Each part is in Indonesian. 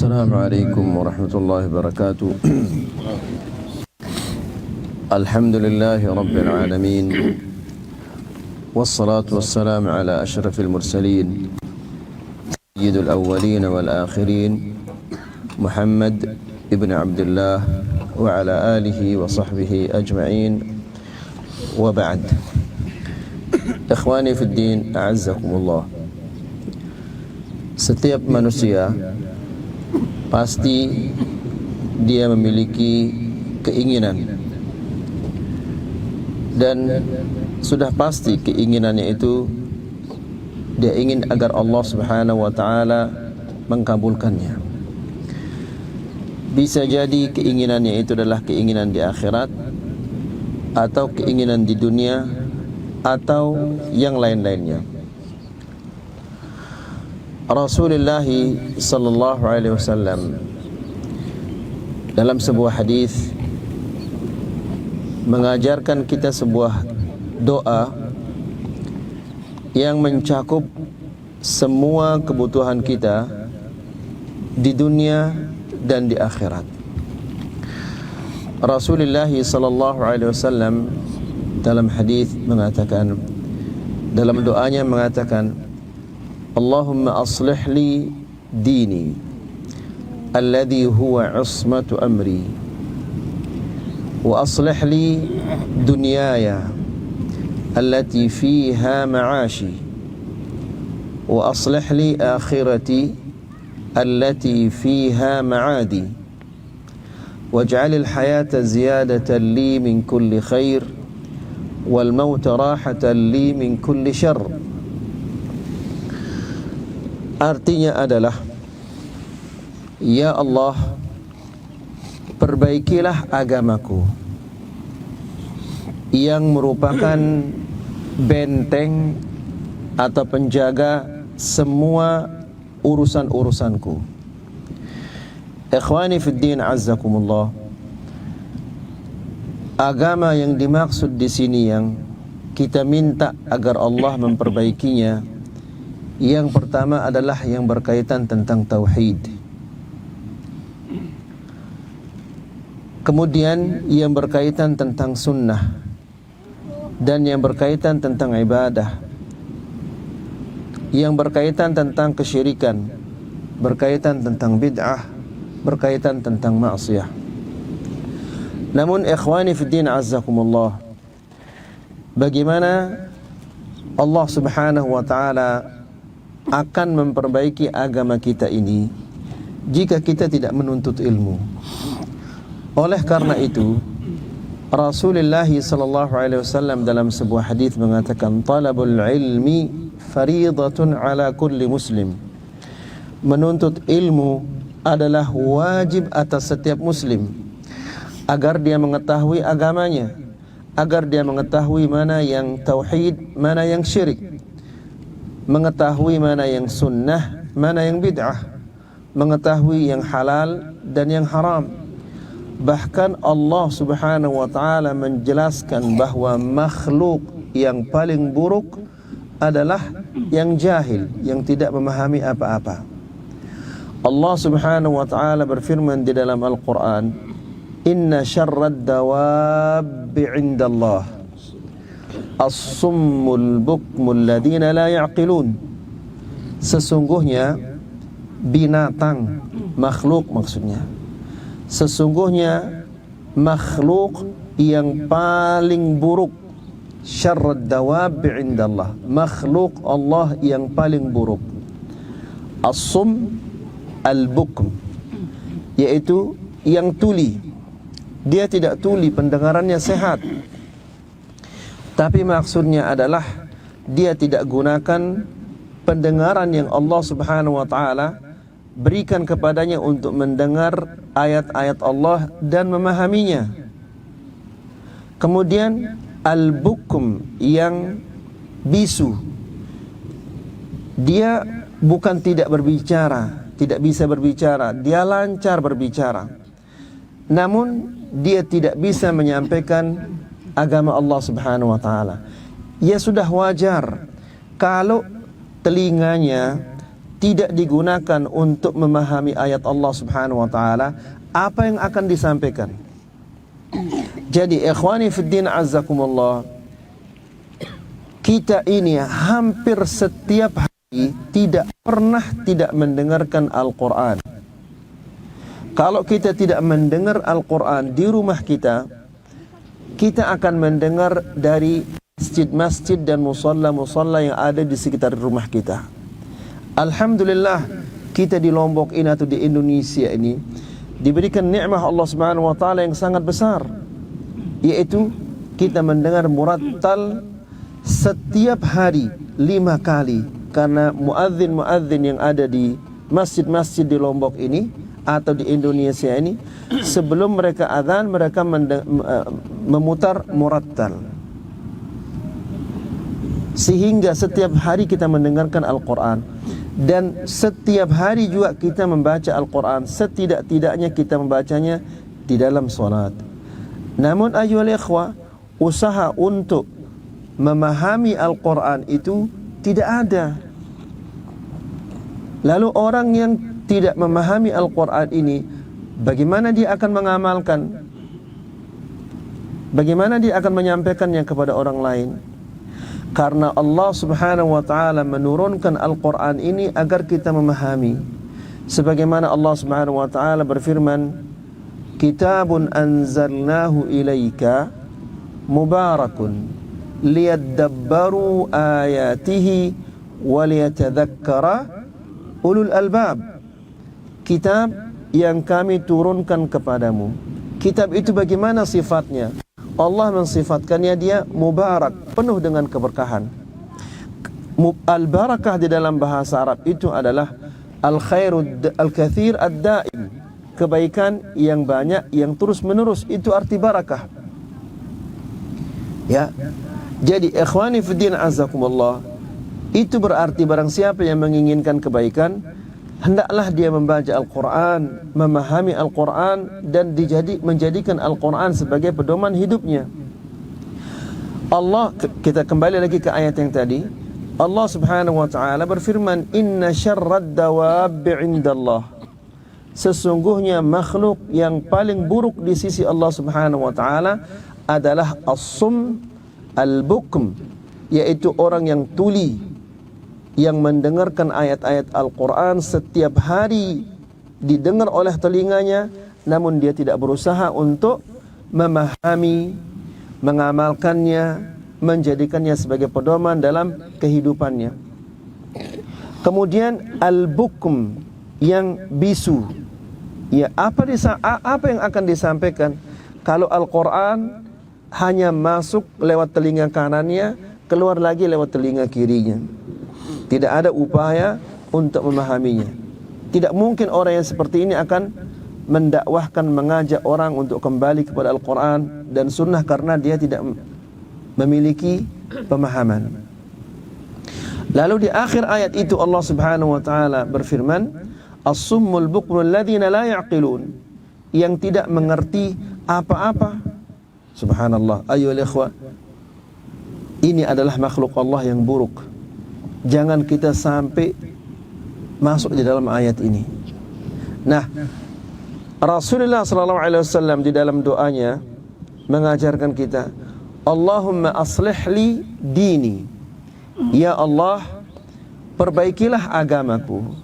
السلام عليكم ورحمة الله وبركاته. الحمد لله رب العالمين، والصلاة والسلام على أشرف المرسلين سيد الأولين والآخرين محمد ابن عبد الله وعلى آله وصحبه أجمعين، وبعد. إخواني في الدين، أعزكم الله. Setiap manusia pasti dia memiliki keinginan, dan sudah pasti keinginannya itu dia ingin agar Allah Subhanahu wa taala mengkabulkannya. Bisa jadi keinginannya itu adalah keinginan di akhirat, atau keinginan di dunia, atau yang lain-lainnya. Rasulullah sallallahu alaihi wasallam dalam sebuah hadis mengajarkan kita sebuah doa yang mencakup semua kebutuhan kita di dunia dan di akhirat. Rasulullah sallallahu alaihi wasallam dalam hadis mengatakan, dalam doanya mengatakan, Allahumma aslih li dini alladhi huwa ismatu amri, wa aslih li dunyaya allati fiha ma'ashi, wa aslih li akhirati allati fiha ma'adi, waj'al al-hayata ziyadatan li min kulli khair wal mauta rahatan li min kulli syarr. Artinya adalah, ya Allah, perbaikilah agamaku yang merupakan benteng atau penjaga semua urusan-urusanku. Ikhwani fid din, azzakumullah. Agama yang dimaksud di sini yang kita minta agar Allah memperbaikinya, yang pertama adalah yang berkaitan tentang tauhid. Kemudian yang berkaitan tentang sunnah, dan yang berkaitan tentang ibadah, yang berkaitan tentang kesyirikan, berkaitan tentang bid'ah, berkaitan tentang maksiyah. Namun ikhwani fiddin, azzakumullah, bagaimana Allah Subhanahu wa ta'ala akan memperbaiki agama kita ini jika kita tidak menuntut ilmu? Oleh karena itu, Rasulullah sallallahu alaihi wasallam dalam sebuah hadis mengatakan, talabul ilmi fariidatun ala kulli muslim. Menuntut ilmu adalah wajib atas setiap muslim, agar dia mengetahui agamanya, agar dia mengetahui mana yang tauhid, mana yang syirik, mengetahui mana yang sunnah, mana yang bid'ah, mengetahui yang halal dan yang haram. Bahkan Allah Subhanahu wa ta'ala menjelaskan bahwa makhluk yang paling buruk adalah yang jahil, yang tidak memahami apa-apa. Allah Subhanahu wa ta'ala berfirman di dalam Al-Quran, inna syarrad dawabbi indallah as-summul bukmul ladina la ya'qilun. Sesungguhnya binatang, makhluk maksudnya, sesungguhnya makhluk yang paling buruk, syarrad dawabbi indallah, makhluk Allah yang paling buruk, as-sum al-bukm, yaitu yang tuli. Dia tidak tuli, pendengarannya sehat, tapi maksudnya adalah dia tidak gunakan pendengaran yang Allah Subhanahu wa ta'ala berikan kepadanya untuk mendengar ayat-ayat Allah dan memahaminya. Kemudian al-bukum yang bisu, dia bukan tidak berbicara, tidak bisa berbicara, dia lancar berbicara, namun dia tidak bisa menyampaikan agama Allah Subhanahu wa ta'ala. Ya sudah wajar kalau telinganya tidak digunakan untuk memahami ayat Allah Subhanahu wa taala, apa yang akan disampaikan? Jadi ikhwani fiddin azzakumullah, kita ini hampir setiap hari tidak pernah tidak mendengarkan Al-Quran. Kalau kita tidak mendengar Al-Quran di rumah kita, kita akan mendengar dari masjid-masjid dan musalla-musalla yang ada di sekitar rumah kita. Alhamdulillah, kita di Lombok ini atau di Indonesia ini diberikan nikmat Allah Subhanahu wa taala yang sangat besar, yaitu kita mendengar murattal setiap hari 5 kali, karena muadzin-muadzin yang ada di masjid-masjid di Lombok ini atau di Indonesia ini, sebelum mereka azan mereka memutar murattal, sehingga setiap hari kita mendengarkan Al-Quran. Dan setiap hari juga kita membaca Al-Quran, setidak-tidaknya kita membacanya di dalam salat. Namun ayyuhal ikhwah, usaha untuk memahami Al-Quran itu tidak ada. Lalu orang yang tidak memahami Al-Quran ini, bagaimana dia akan mengamalkan? Bagaimana dia akan menyampaikannya kepada orang lain? Karena Allah Subhanahu wa taala menurunkan Al-Quran ini agar kita memahami. Sebagaimana Allah Subhanahu wa taala berfirman, "Kitabun anzalnahu ilaika mubarakun liyadabbaru ayatihi waliyatadzakkara ulul albab." Kitab yang kami turunkan kepadamu. Kitab itu bagaimana sifatnya? Allah mensifatkannya dia mubarak, penuh dengan keberkahan. Al-barakah di dalam bahasa Arab itu adalah al-khairu al-kathir ad-daim, kebaikan yang banyak yang terus menerus, itu arti barakah. Ya. Jadi ikhwani fiddin azakumullah, itu berarti barang siapa yang menginginkan kebaikan, hendaklah dia membaca Al-Quran, memahami Al-Quran, dan menjadikan Al-Quran sebagai pedoman hidupnya. Allah, kita kembali lagi ke ayat yang tadi. Allah Subhanahu wa ta'ala berfirman, "Inna syarrad dawabbi indallah." Sesungguhnya makhluk yang paling buruk di sisi Allah Subhanahu wa ta'ala adalah as-sum al-bukm, yaitu orang yang tuli, yang mendengarkan ayat-ayat Al-Quran setiap hari didengar oleh telinganya, namun dia tidak berusaha untuk memahami, mengamalkannya, menjadikannya sebagai pedoman dalam kehidupannya. Kemudian al-bukm, yang bisu. Ya, apa yang akan disampaikan kalau Al-Quran hanya masuk lewat telinga kanannya, keluar lagi lewat telinga kirinya? Tidak ada upaya untuk memahaminya. Tidak mungkin orang yang seperti ini akan mendakwahkan, mengajak orang untuk kembali kepada Al-Quran dan Sunnah, karena dia tidak memiliki pemahaman. Lalu di akhir ayat itu Allah Subhanahu wa ta'ala berfirman, "As-summul bukmul ladzina la ya'qilun," yang tidak mengerti apa-apa. Subhanallah, ayyuhal ikhwah, ini adalah makhluk Allah yang buruk. Jangan kita sampai masuk di dalam ayat ini. Nah, Rasulullah SAW di dalam doanya mengajarkan kita, "Allahumma aslih li dini." Ya Allah, perbaikilah agamaku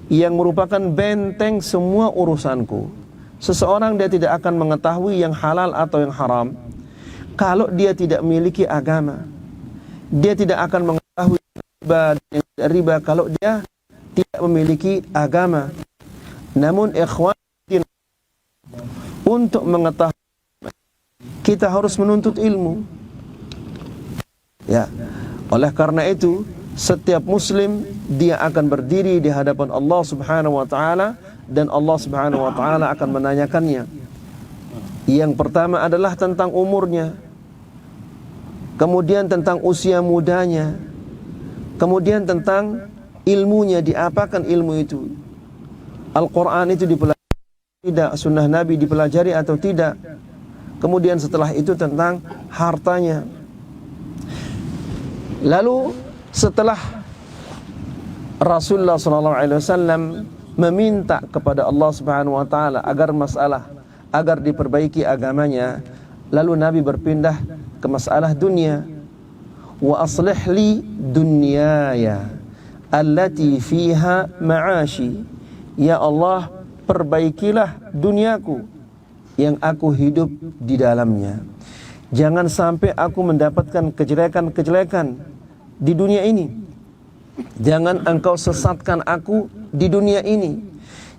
yang merupakan benteng semua urusanku. Seseorang dia tidak akan mengetahui yang halal atau yang haram kalau dia tidak memiliki agama. Dia tidak akan mengetahui riba kalau dia tidak memiliki agama. Namun ikhwan, untuk mengetahui kita harus menuntut ilmu. Ya, oleh karena itu setiap muslim dia akan berdiri di hadapan Allah Subhanahu wa taala, dan Allah Subhanahu wa taala akan menanyakannya. Yang pertama adalah tentang umurnya, kemudian tentang usia mudanya, kemudian tentang ilmunya, diapakan ilmu itu. Al-Quran itu dipelajari tidak, sunnah Nabi dipelajari atau tidak. Kemudian setelah itu tentang hartanya. Lalu setelah Rasulullah SAW meminta kepada Allah Subhanahu wa taala agar diperbaiki agamanya, lalu Nabi berpindah ke masalah dunia. Wa aslih li dunyaya allati fiha ma'ashi. Ya Allah, perbaikilah duniaku yang aku hidup di dalamnya. Jangan sampai aku mendapatkan kejelekan-kejelekan di dunia ini. Jangan engkau sesatkan aku di dunia ini.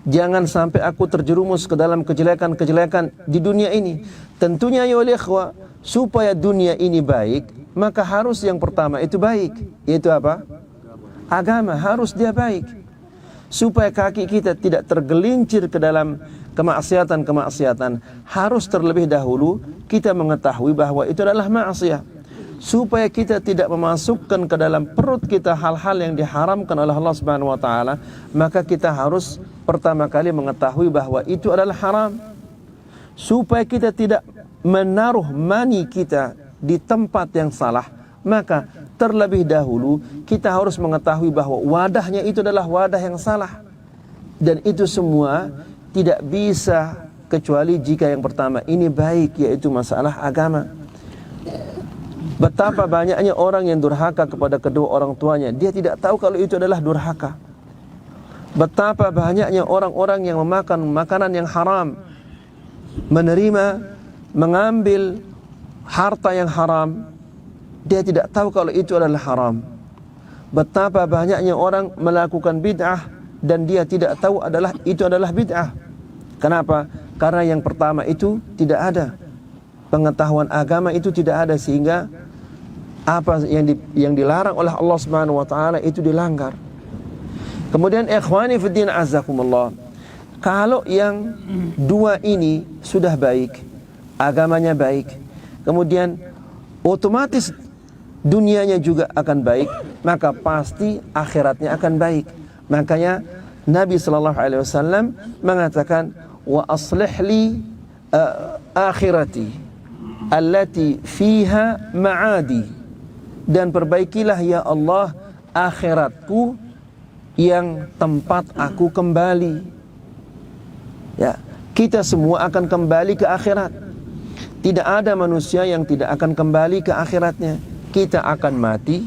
Jangan sampai aku terjerumus ke dalam kejelekan-kejelekan di dunia ini. Tentunya ya ikhwah, supaya dunia ini baik, maka harus yang pertama itu baik. Yaitu apa? Agama, harus dia baik. Supaya kaki kita tidak tergelincir ke dalam kemaksiatan-kemaksiatan, harus terlebih dahulu kita mengetahui bahwa itu adalah maksiat. Supaya kita tidak memasukkan ke dalam perut kita hal-hal yang diharamkan oleh Allah Subhanahu wa taala, maka kita harus pertama kali mengetahui bahwa itu adalah haram. Supaya kita tidak menaruh mani kita di tempat yang salah, maka terlebih dahulu kita harus mengetahui bahwa wadahnya itu adalah wadah yang salah. Dan itu semua tidak bisa kecuali jika yang pertama ini baik, yaitu masalah agama. Betapa banyaknya orang yang durhaka kepada kedua orang tuanya, dia tidak tahu kalau itu adalah durhaka. Betapa banyaknya orang-orang yang memakan makanan yang haram, mengambil harta yang haram, dia tidak tahu kalau itu adalah haram. Betapa banyaknya orang melakukan bid'ah dan dia tidak tahu itu adalah bid'ah. Kenapa? Karena yang pertama itu tidak ada pengetahuan agama, itu tidak ada, sehingga apa yang dilarang oleh Allah Subhanahu wa taala itu dilanggar. Kemudian ikhwani fiddin azakumullah, kalau yang dua ini sudah baik, agamanya baik, kemudian otomatis dunianya juga akan baik, maka pasti akhiratnya akan baik. Makanya Nabi sallallahu alaihi wasallam mengatakan, wa aslih li akhirati allati fiha ma'adi, dan perbaikilah ya Allah akhiratku yang tempat aku kembali. Ya, kita semua akan kembali ke akhirat. Tidak ada manusia yang tidak akan kembali ke akhiratnya. Kita akan mati,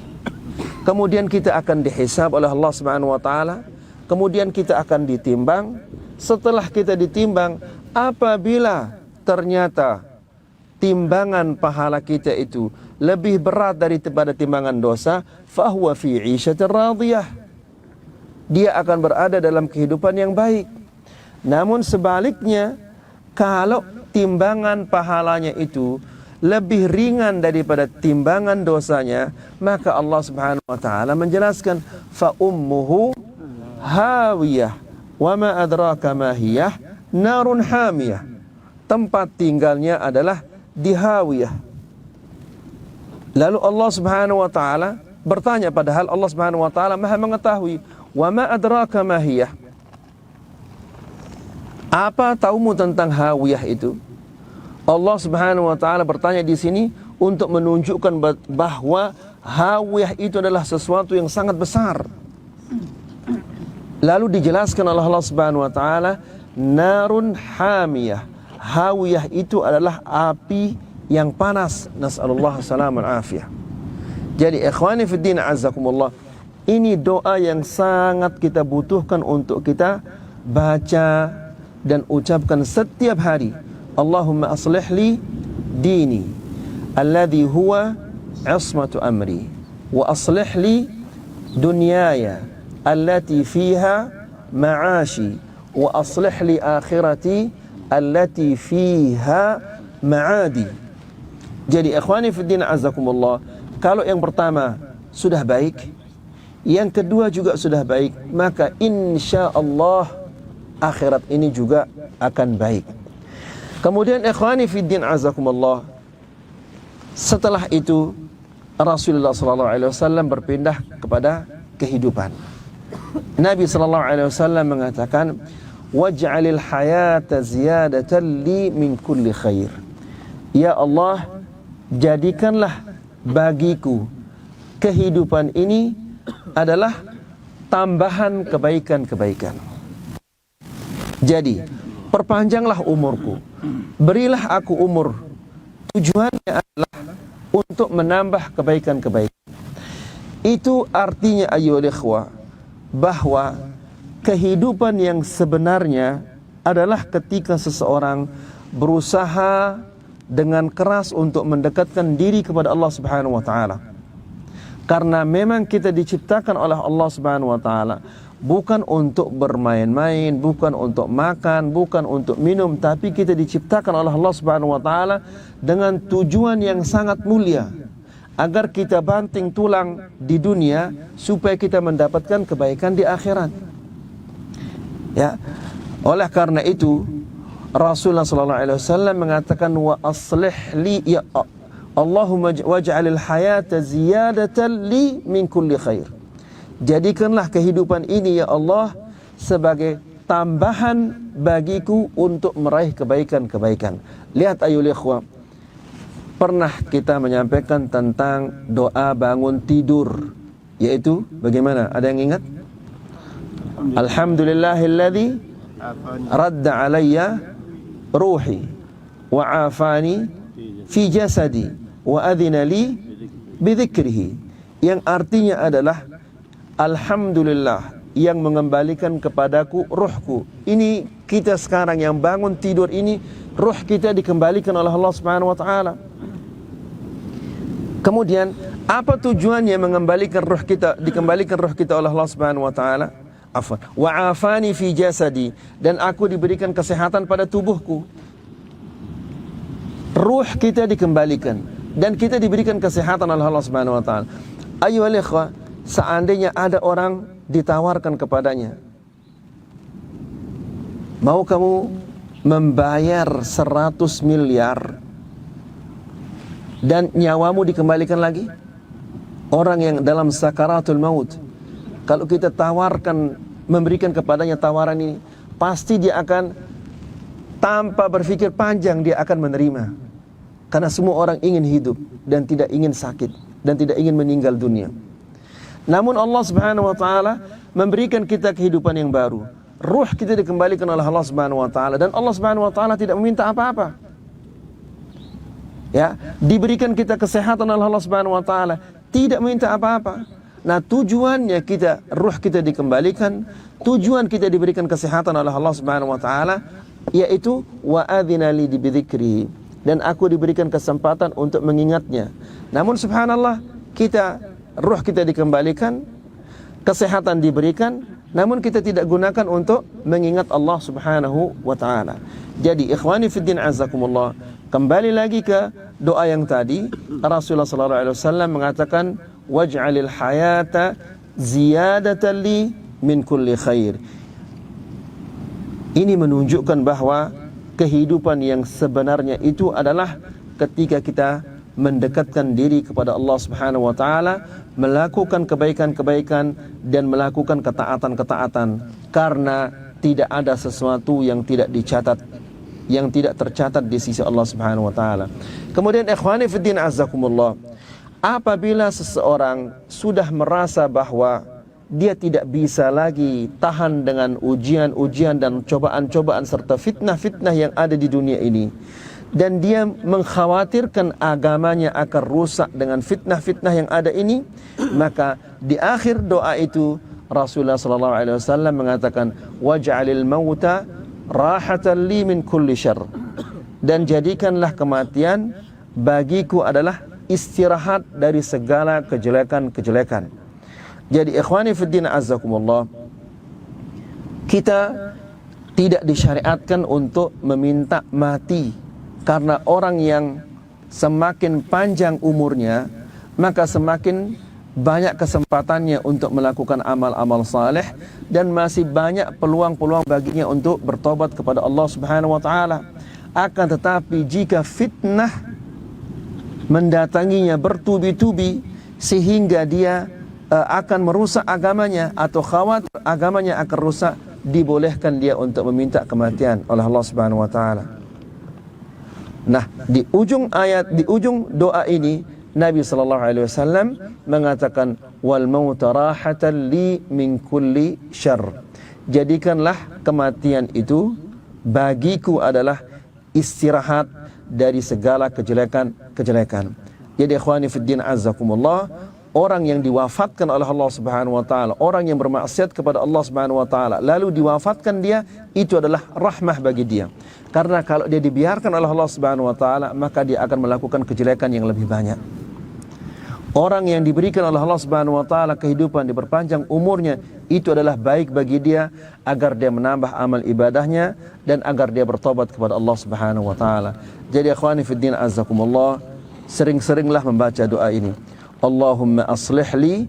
kemudian kita akan dihisab oleh Allah Subhanahu wa taala, kemudian kita akan ditimbang. Setelah kita ditimbang, apabila ternyata timbangan pahala kita itu lebih berat daripada timbangan dosa, fahuwa fi 'ishatin radiyah, dia akan berada dalam kehidupan yang baik. Namun sebaliknya, kalau timbangan pahalanya itu lebih ringan daripada timbangan dosanya, maka Allah Subhanahu wa taala menjelaskan, fa ummuhu hawiyah wa ma adraka ma hiyah narun hamiyah, tempat tinggalnya adalah di hawiyah. Lalu Allah Subhanahu wa taala bertanya, padahal Allah Subhanahu wa taala Maha mengetahui, wa ma adraka ma hiyah, apa taumu tentang hawiyah itu? Allah Subhanahu wa taala bertanya di sini untuk menunjukkan bahwa hawiyah itu adalah sesuatu yang sangat besar. Lalu dijelaskan oleh Allah Subhanahu wa taala, narun hamiyah, hawiyah itu adalah api yang panas. Nas'alullah salamul afiyah. Jadi ikhwani fiddin azakumullah, ini doa yang sangat kita butuhkan untuk kita baca dan ucapkan setiap hari. Allahumma aslih li dini alladhi huwa ismatu amri, wa aslih li dunyaya allati fiha ma'ashi, wa aslih li akhirati allati fiha ma'adi. Jadi ikhwani fiddin azakumullah, kalau yang pertama sudah baik, yang kedua juga sudah baik, maka insyaallah akhirat ini juga akan baik. Kemudian ikhwani fiddin azakumullah, setelah itu Rasulullah SAW berpindah kepada kehidupan. Nabi SAW mengatakan, waj'alil hayata ziyadatan li min kulli khair. Ya Allah, jadikanlah bagiku kehidupan ini adalah tambahan kebaikan-kebaikan. Jadi, perpanjanglah umurku, berilah aku umur. Tujuannya adalah untuk menambah kebaikan-kebaikan. Itu artinya ayyuhal ikhwah, bahwa kehidupan yang sebenarnya adalah ketika seseorang berusaha dengan keras untuk mendekatkan diri kepada Allah Subhanahu wa taala. Karena memang kita diciptakan oleh Allah Subhanahu wa taala bukan untuk bermain-main, bukan untuk makan, bukan untuk minum, tapi kita diciptakan oleh Allah Subhanahu wa taala dengan tujuan yang sangat mulia, agar kita banting tulang di dunia supaya kita mendapatkan kebaikan di akhirat. Ya. Oleh karena itu Rasulullah sallallahu alaihi wasallam mengatakan, wa aslih li ya Allahumma waj'alil hayata ziyadatan li min kulli khair. Jadikanlah kehidupan ini ya Allah sebagai tambahan bagiku untuk meraih kebaikan-kebaikan. Lihat ayyuhal ikhwah, pernah kita menyampaikan tentang doa bangun tidur, yaitu bagaimana? Ada yang ingat? Alhamdulillahilladzi radda alayya ruhi wa afani fi jasadi wa adhina li bidzikrihi, yang artinya adalah alhamdulillah yang mengembalikan kepadaku ruhku. Ini kita sekarang yang bangun tidur ini, ruh kita dikembalikan oleh Allah Subhanahu wa taala. Kemudian apa tujuannya mengembalikan ruh kita, dikembalikan ruh kita oleh Allah Subhanahu wa taala? Afwan. Wa afani fi jasadi, dan aku diberikan kesehatan pada tubuhku. Ruh kita dikembalikan dan kita diberikan kesehatan oleh Allah Subhanahu wa taala. Ayyuhal ikhwah, seandainya ada orang ditawarkan kepadanya, mau kamu membayar 100 miliar dan nyawamu dikembalikan lagi? Orang yang dalam sakaratul maut, kalau kita tawarkan, memberikan kepadanya tawaran ini, pasti dia akan tanpa berpikir panjang dia akan menerima. Karena semua orang ingin hidup dan tidak ingin sakit dan tidak ingin meninggal dunia. Namun Allah Subhanahu wa taala memberikan kita kehidupan yang baru. Ruh kita dikembalikan oleh Allah Subhanahu wa taala, dan Allah Subhanahu wa taala tidak meminta apa-apa. Ya, diberikan kita kesehatan oleh Allah Subhanahu wa taala, tidak meminta apa-apa. Nah, tujuannya kita, ruh kita dikembalikan, tujuan kita diberikan kesehatan oleh Allah Subhanahu wa taala, yaitu wa adzina li bidzikri, dan aku diberikan kesempatan untuk mengingatnya. Namun subhanallah, kita, ruh kita dikembalikan, kesehatan diberikan, namun kita tidak gunakan untuk mengingat Allah Subhanahu wa taala. Jadi ikhwani fiddin azakumullah, kembali lagi ke doa yang tadi, Rasulullah sallallahu alaihi wasallam mengatakan, waj'alil hayata ziyadatan li min kulli khair. Ini menunjukkan bahwa kehidupan yang sebenarnya itu adalah ketika kita mendekatkan diri kepada Allah Subhanahu wa taala, melakukan kebaikan-kebaikan dan melakukan ketaatan-ketaatan, karena tidak ada sesuatu yang tidak dicatat, yang tidak tercatat di sisi Allah Subhanahu wa taala. Kemudian ikhwani fiddin azakumullah, apabila seseorang sudah merasa bahwa dia tidak bisa lagi tahan dengan ujian-ujian dan cobaan-cobaan serta fitnah-fitnah yang ada di dunia ini, dan dia mengkhawatirkan agamanya akan rusak dengan fitnah-fitnah yang ada ini, maka di akhir doa itu Rasulullah sallallahu alaihi wasallam mengatakan, waj'alil mauta rahatan li min kulli syarr, dan jadikanlah kematian bagiku adalah istirahat dari segala kejelekan-kejelekan. Jadi ikhwani fiddin azakumullah, kita tidak disyariatkan untuk meminta mati, karena orang yang semakin panjang umurnya, maka semakin banyak kesempatannya untuk melakukan amal-amal saleh, dan masih banyak peluang-peluang baginya untuk bertobat kepada Allah Subhanahu wa taala. Akan tetapi jika fitnah mendatanginya bertubi-tubi sehingga dia akan merusak agamanya atau khawatir agamanya akan rusak, dibolehkan dia untuk meminta kematian oleh Allah Subhanahu wa taala. Nah, di ujung ayat, di ujung doa ini Nabi SAW mengatakan, wal mauta rahatan li min kulli syarr. Jadikanlah kematian itu bagiku adalah istirahat dari segala kejelekan. Jadi ikhwani fiddin azzakumullah, orang yang diwafatkan oleh Allah Subhanahu wa taala, orang yang bermaksiat kepada Allah Subhanahu wa taala, lalu diwafatkan dia, itu adalah rahmah bagi dia. Karena kalau dia dibiarkan oleh Allah Subhanahu wa taala, maka dia akan melakukan kejelekan yang lebih banyak. Orang yang diberikan oleh Allah Subhanahu wa taala kehidupan, diperpanjang umurnya, itu adalah baik bagi dia agar dia menambah amal ibadahnya dan agar dia bertobat kepada Allah Subhanahu wa taala. Jadi ikhwani fiddin azzakumullah, sering-seringlah membaca doa ini. Allahumma aslih li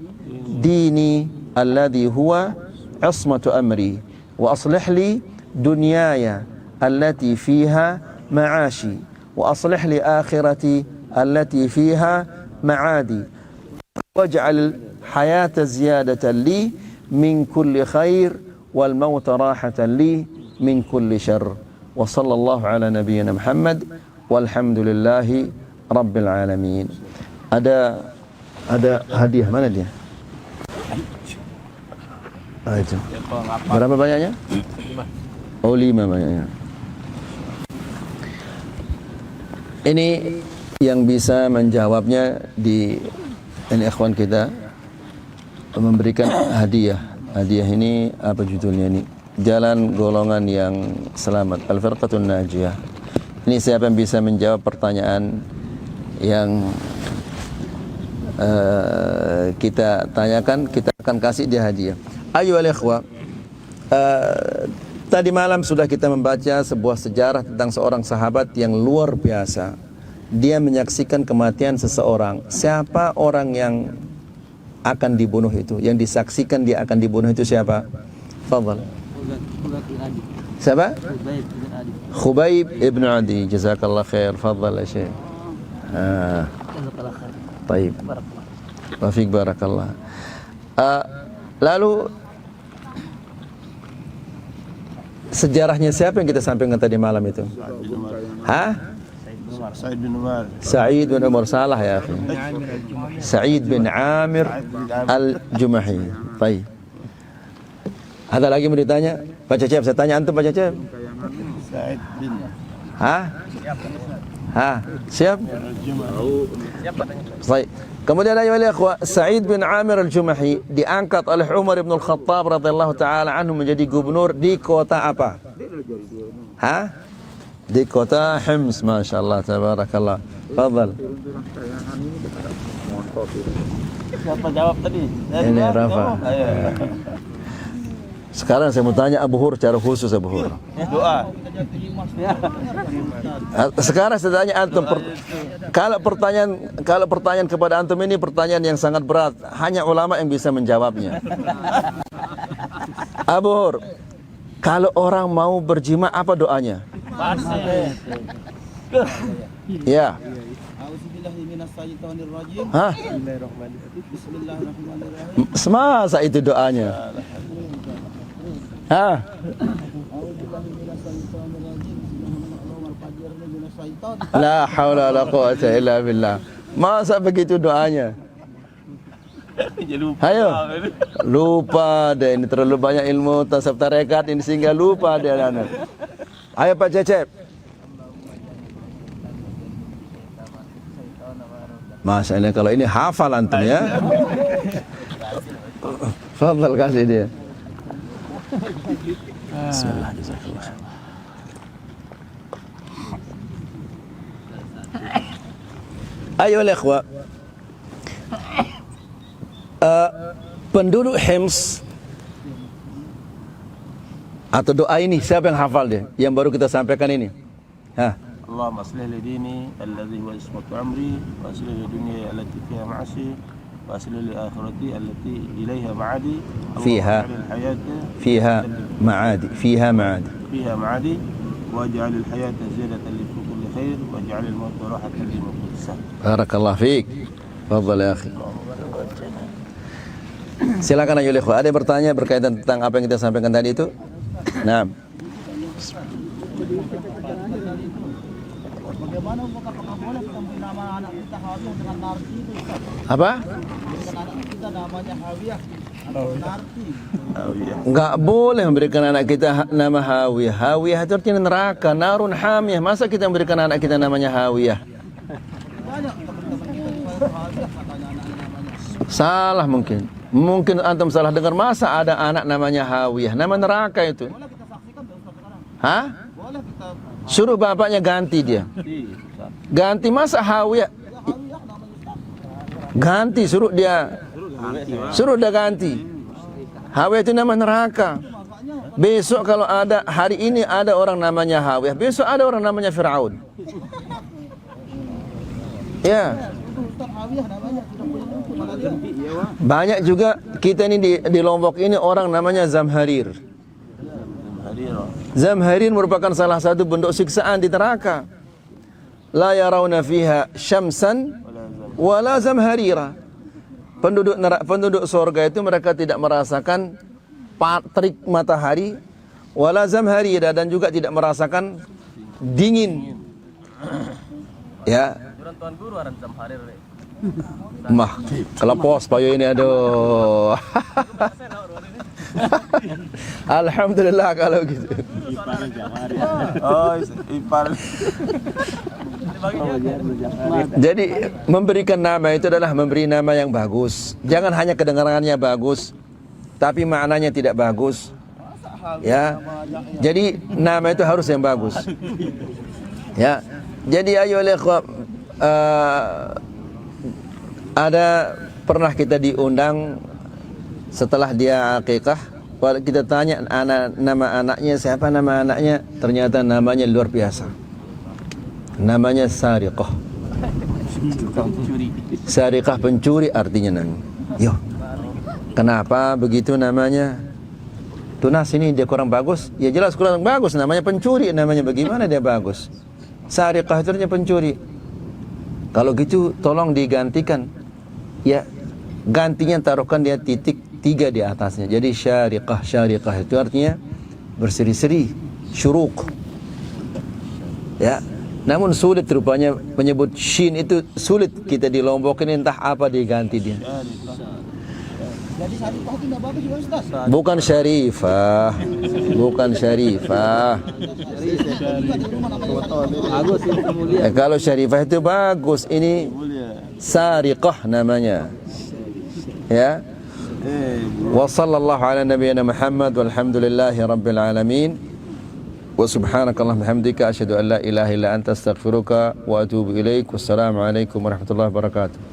dini alladhi huwa ismatu amri wa aslih li dunyaya allati fiha ma'ashi wa aslih li akhirati allati fiha ma'adi waj'al hayata ziyadatan li min kulli khair wal mauta rahatan li min kulli syarr. Wa sallallahu ala nabiyyina Muhammad walhamdulillahi rabbil alamin. Ada hadiah, mana dia? Itu. Berapa banyaknya? 5. Oh, 5 banyaknya. Ini yang bisa menjawabnya di ini ikhwan kita memberikan hadiah. Hadiah ini apa judulnya ini? Jalan golongan yang selamat, Al-Firqatun Najiyah. Ini siapa yang bisa menjawab pertanyaan yang kita tanyakan, kita akan kasih dia hadiah. Ayo al-ikhwa, tadi malam sudah kita membaca sebuah sejarah tentang seorang sahabat yang luar biasa. Dia menyaksikan kematian seseorang. Siapa orang yang akan dibunuh itu? Yang disaksikan dia akan dibunuh itu siapa? Fadhal. Siapa? Khubayb ibn Adi. Jazakallah khair. Fadhal ya Syekh. Baik. Wafiq barakallah. Lalu sejarahnya siapa yang kita sampaikan tadi malam itu? Sa'id bin Umar. Salah ya akhi. Sa'id bin Amir al-Jumahi. Baik. Ada lagi mau ditanya? Pak Cecep, saya tanya antum Pak Cecep. Sa'id bin. Siap? Baik. Kemudian ayuhal ikhwah, Sa'id bin Amir al-Jumahi diangkat oleh Umar bin Al-Khattab radhiyallahu taala anhu menjadi gubernur di kota apa? Di kota Hims, masyaallah, tabarakallah. Fadhal. Siapa jawab tadi? Ini Rafa. Sekarang saya mau tanya Abu Hur secara khusus, Abu Hur. Doa. Sekarang saya tanya antum, kalau pertanyaan kepada antum ini pertanyaan yang sangat berat, hanya ulama yang bisa menjawabnya. Abu Hur, kalau orang mau berjima apa doanya? Ya. Semasa itu doanya. La haula wala quwwata illa billah. Masa begitu doanya? Ayo. Lupa deh, ini terlalu banyak ilmu tasawuf tarekat ini sehingga lupa dia anak. Ayo Pak Cecep. Masya Allah, kalau ini hafal antum ya. Fadhal kasih dia. Bismillah, jazakallah. Ayo ikhwah. Penduduk Hims atau doa ini siapa yang hafal dia? Yang baru kita sampaikan ini. Allahumma aslih li dini alladhi huwa ismatu amri wa aslih li dunya allati fiha ma'ashi wa aslih li akhirati allati ilayha ma'adi fiha ma'adi waj'al al-hayata ziyadatan li kulli khair waj'al al-mauta rahatan li kulli shar. Barakallahu fiik. Fadhal ya akhi. Silakan ayo ikhwah, ada yang bertanya berkaitan tentang apa yang kita sampaikan tadi itu? Naam. Bagaimana apakah boleh kita memberi nama anak kita Hawiyah dengan Narti itu Ustaz? Apa? Berikan anak kita namanya Hawiyah atau Narti. Enggak boleh memberikan anak kita nama Hawiyah. Hawiyah itu artinya neraka, narun hamiyah. Masa kita memberikan anak kita namanya Hawiyah? Banyak teman-teman kita di Hawiyah katanya anak-anak namanya. Salah mungkin. Mungkin antum salah dengar. Masa ada anak namanya Hawiyah? Nama neraka itu. Boleh kita saksikan Pak Ustaz sekarang? Hah? Boleh kita Suruh bapaknya ganti dia. Ganti masa Hawiyah? Hawiyah namanya Ustaz. Ganti, suruh dia. Suruh dia ganti. Hawiyah itu nama neraka. Besok kalau ada, hari ini ada orang namanya Hawiyah, besok ada orang namanya Fir'aun. Ya. Itu Ustaz Hawiyah namanya tidak boleh itu kata dia. Banyak juga kita ini di Lombok ini orang namanya Zamharir. Zamharir merupakan salah satu bentuk siksaan di neraka. La yarawna fiha syamsan wala zamharira. Penduduk surga itu mereka tidak merasakan terik matahari wala zamharira, dan juga tidak merasakan dingin. Ya. Tuan guru aran Zamharir. Mah, kelepos payo ini, aduh. Alhamdulillah kalau gitu. Oh, ipar. Jadi memberikan nama itu adalah memberi nama yang bagus. Jangan hanya kedengarannya bagus, tapi maknanya tidak bagus. Ya. Jadi nama itu harus yang bagus. Ya. Jadi ayo ada pernah kita diundang setelah dia akikah, kita tanya nama anaknya siapa, nama anaknya ternyata namanya luar biasa. Namanya Sariqah. Sariqah, pencuri artinya namanya. Yo. Kenapa begitu namanya? Tunas ini dia kurang bagus. Ya jelas kurang bagus, namanya pencuri, namanya bagaimana dia bagus? Sariqah itu artinya pencuri. Kalau gitu tolong digantikan. Ya, gantinya taruhkan dia titik 3 di atasnya. Jadi syariqah, syariqah itu artinya berseri-seri, syuruk. Ya. Namun sulit rupanya menyebut shin itu sulit kita di Lombok ini, entah apa diganti dia. Jadi Syarifah itu tidak bagus ya Ustaz? Bukan syarifah. Bukan syarifah. Bagus itu mulia. Kalau syarifah itu bagus, ini sariqah namanya. Ya. Wa sallallahu ala nabiyyina Muhammad walhamdulillahi rabbil alamin. Wa subhanakallahumma bihamdika asyhadu an la ilaha illa anta astaghfiruka wa atubu ilaik. Wassalamu alaikum warahmatullahi wabarakatuh.